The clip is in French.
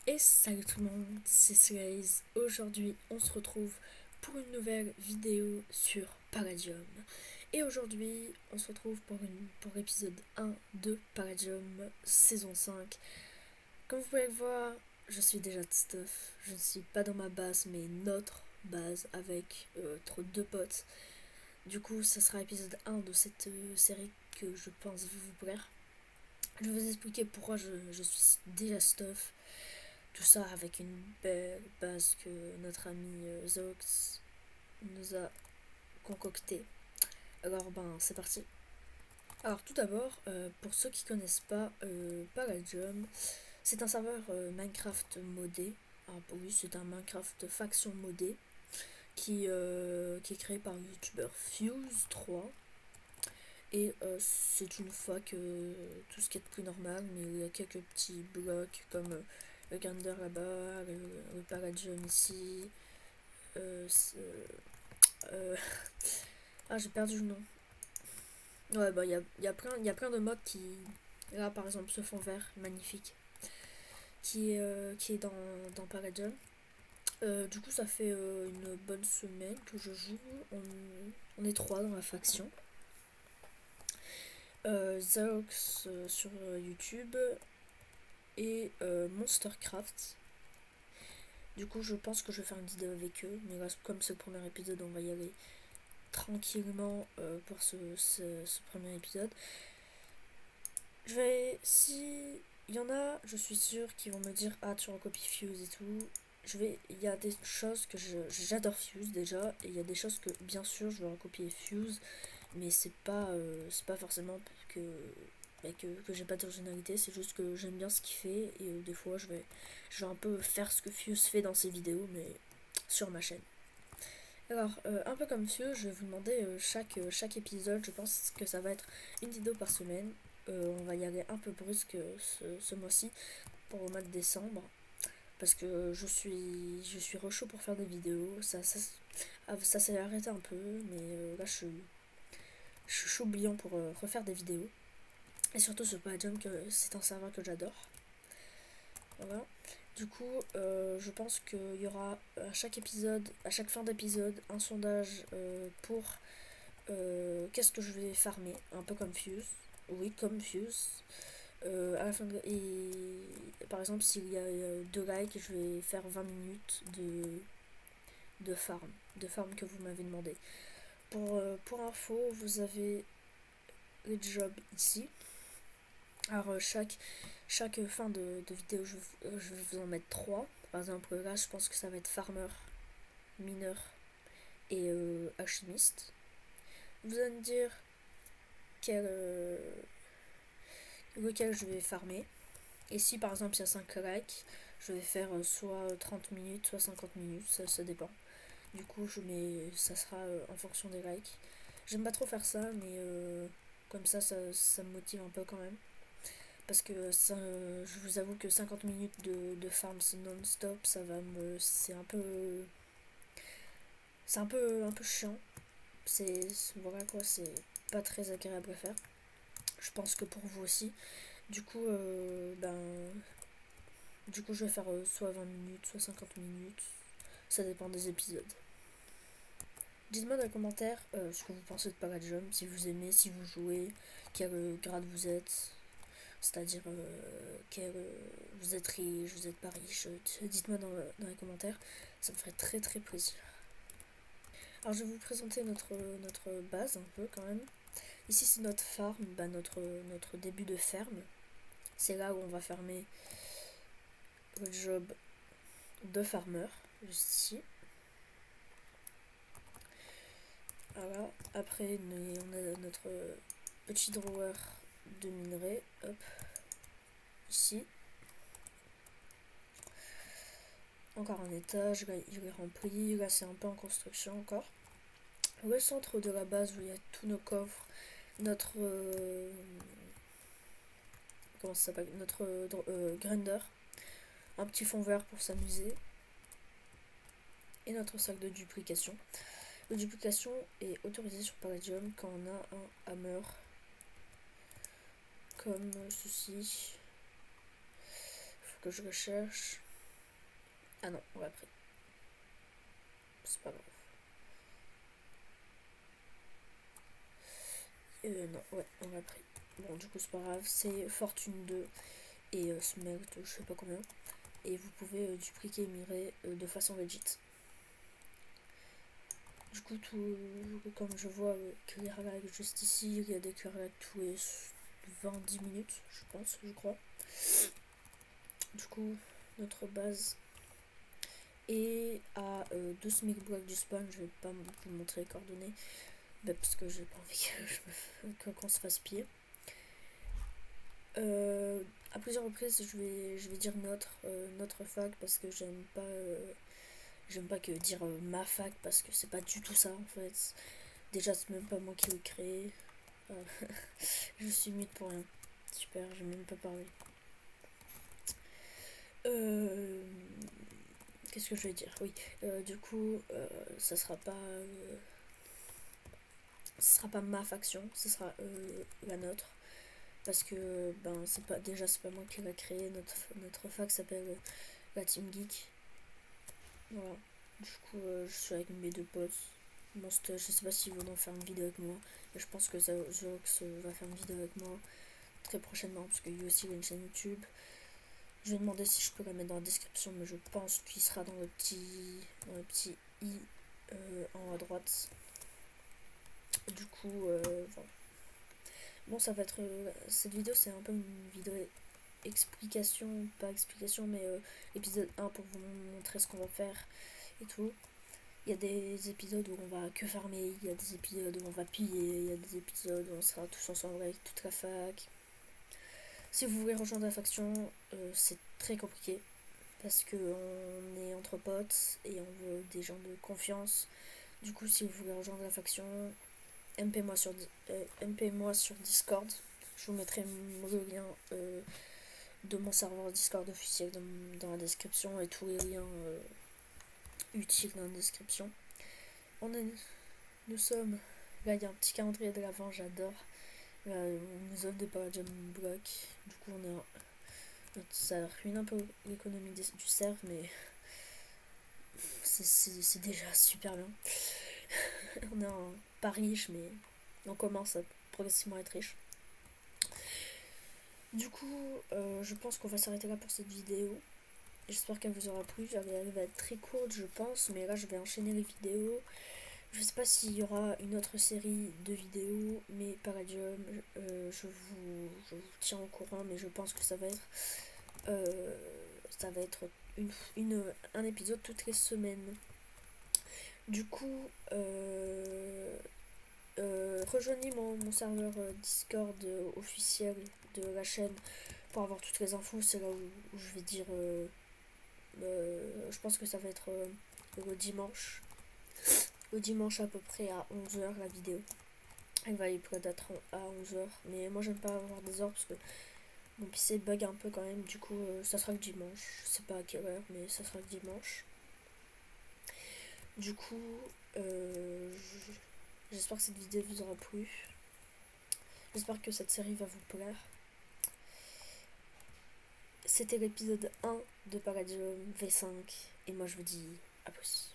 Et salut tout le monde, c'est Slaze. Aujourd'hui, on se retrouve pour une nouvelle vidéo sur Palladium. Et aujourd'hui, on se retrouve pour l'épisode 1 de Palladium saison 5. Comme vous pouvez le voir, je suis déjà de stuff. Je ne suis pas dans ma base, mais notre base avec deux potes. Du coup, ça sera l'épisode 1 de cette série que je pense vous plaire. Je vais vous expliquer pourquoi je suis déjà stuff. Tout ça avec une belle base que notre ami Zox nous a concoctée. Alors ben c'est parti. Alors tout d'abord, pour ceux qui connaissent pas Palladium, c'est un serveur Minecraft modé. Ah, oui, c'est un Minecraft faction modé qui est créé par le youtubeur Fuse3. Et c'est une fois que tout ce qui est de plus normal, mais il y a quelques petits blocs comme le Gander là-bas, le Palladium ici. Euh, euh, ah, j'ai perdu le nom. Ouais, bah il y a plein de modes qui. Là, par exemple, ce fond vert, magnifique, qui est dans Palladium. Du coup, ça fait une bonne semaine que je joue. On est trois dans la faction. Xerox sur YouTube et Monstercraft. Du coup, je pense que je vais faire une vidéo avec eux. Mais là, comme c'est le premier épisode, on va y aller tranquillement pour ce premier épisode. Si il y en a, je suis sûre, qui vont me dire ah tu recopies Fuse et tout. Il y a des choses que j'adore Fuse déjà, et il y a des choses que bien sûr je vais recopier Fuse, mais c'est pas forcément que j'ai pas d'originalité, c'est juste que j'aime bien ce qu'il fait et des fois je vais un peu faire ce que Fuse fait dans ses vidéos, mais sur ma chaîne. Alors, un peu comme Fuse, je vais vous demander chaque épisode, je pense que ça va être une vidéo par semaine. On va y aller un peu brusque ce mois-ci pour le mois de décembre parce que je suis rechaud pour faire des vidéos. Ça s'est arrêté un peu, mais là je suis chaud bouillant pour refaire des vidéos. Et surtout sur Palladium, que c'est un serveur que j'adore. Voilà. Du coup, je pense qu'il y aura à chaque épisode, à chaque fin d'épisode, un sondage pour qu'est-ce que je vais farmer, un peu comme Fuse. Oui, comme Fuse. À la fin et par exemple, s'il y a 2 likes, je vais faire 20 minutes de farm, que vous m'avez demandé. Pour info, vous avez les jobs ici. Alors, chaque fin de vidéo, je vais vous en mettre 3. Par exemple, là, je pense que ça va être farmer, mineur et alchimiste. Vous allez me dire quel, lequel je vais farmer. Et si par exemple il y a 5 likes, je vais faire soit 30 minutes, soit 50 minutes, ça dépend. Du coup, ça sera en fonction des likes. J'aime pas trop faire ça, mais comme ça me motive un peu quand même. Parce que je vous avoue que 50 minutes de farm non-stop, c'est un peu chiant. Voilà quoi, c'est pas très agréable à faire. Je pense que pour vous aussi. Du coup, je vais faire soit 20 minutes, soit 50 minutes. Ça dépend des épisodes. Dites-moi dans les commentaires ce que vous pensez de Palladium, si vous aimez, si vous jouez, quel grade vous êtes, c'est-à-dire vous êtes riche, vous êtes pas riche. Dites-moi dans les commentaires, ça me ferait très très plaisir. Alors je vais vous présenter notre base un peu quand même. Ici c'est notre farm, notre début de ferme. C'est là où on va fermer le job de farmer, juste ici. Voilà. Après, on a notre petit drawer de minerais. Hop. Ici. Encore un étage. Là, il est rempli. Là, c'est un peu en construction encore. Le centre de la base où il y a tous nos coffres. Notre. Comment ça s'appelle? Notre grinder. Un petit fond vert pour s'amuser. Et notre sac de duplication. La duplication est autorisée sur Palladium quand on a un hammer comme ceci. Faut que je recherche. Ah non, on l'a pris. C'est pas grave. Non, ouais, on l'a pris. Bon, du coup, c'est pas grave. C'est Fortune 2 et Smelt, je sais pas combien. Et vous pouvez dupliquer Mireille de façon legit. Du coup, tout, comme je vois Clear Lag juste ici, il y a des Clear Lag tous les 20-10 minutes, je pense, je crois. Du coup, notre base est à 2 SMIC blocs du spawn. Je vais pas vous montrer les coordonnées, parce que j'ai pas envie qu'on se fasse piller. À plusieurs reprises, je vais dire notre fac parce que j'aime pas que dire ma fac parce que c'est pas du tout ça en fait. Déjà, c'est même pas moi qui l'ai créé. Je suis mute pour rien. Super, j'ai même pas parlé. Qu'est-ce que je vais dire? Oui, du coup, ça sera pas ma faction, ce sera la nôtre. Parce que c'est pas moi qui l'a créé. Notre fac s'appelle la Team Geek. Voilà. Du coup, je suis avec mes deux potes. Je sais pas s'ils vont faire une vidéo avec moi. Mais je pense que Zox va faire une vidéo avec moi très prochainement. Parce qu'il y a aussi une chaîne YouTube. Je vais demander si je peux la mettre dans la description. Mais je pense qu'il sera dans le petit i en haut à droite. Du coup, voilà. Bon, ça va être. Cette vidéo, c'est un peu une vidéo explication, pas explication, mais épisode 1 pour vous montrer ce qu'on va faire et tout. Il y a des épisodes où on va que farmer, il y a des épisodes où on va piller, il y a des épisodes où on sera tous ensemble avec toute la fac. Si vous voulez rejoindre la faction, c'est très compliqué parce que on est entre potes et on veut des gens de confiance. Du coup, si vous voulez rejoindre la faction, MP moi sur Discord. Je vous mettrai le lien de mon serveur Discord officiel dans la description et tous les liens utiles dans la description. Nous sommes. Là, il y a un petit calendrier de l'avant, j'adore. Là, on nous offre des Palladium Block. Du coup, ça ruine un peu l'économie du serve, mais c'est déjà super bien. On est pas riche, mais on commence à progressivement être riche. Du coup, je pense qu'on va s'arrêter là pour cette vidéo. J'espère qu'elle vous aura plu. Elle va être très courte, je pense, mais là, je vais enchaîner les vidéos. Je sais pas s'il y aura une autre série de vidéos, mais Palladium, je vous tiens au courant, mais je pense que ça va être un épisode toutes les semaines. Du coup, rejoignez mon serveur Discord officiel de la chaîne pour avoir toutes les infos. C'est là où je vais dire. Je pense que ça va être le dimanche. Le dimanche à peu près à 11h la vidéo. Elle va être à 11h. Mais moi j'aime pas avoir des heures parce que mon PC bug un peu quand même. Du coup ça sera le dimanche. Je sais pas à quelle heure mais ça sera le dimanche. Du coup j'espère que cette vidéo vous aura plu. J'espère que cette série va vous plaire. C'était l'épisode 1 de Palladium V5. Et moi je vous dis à plus.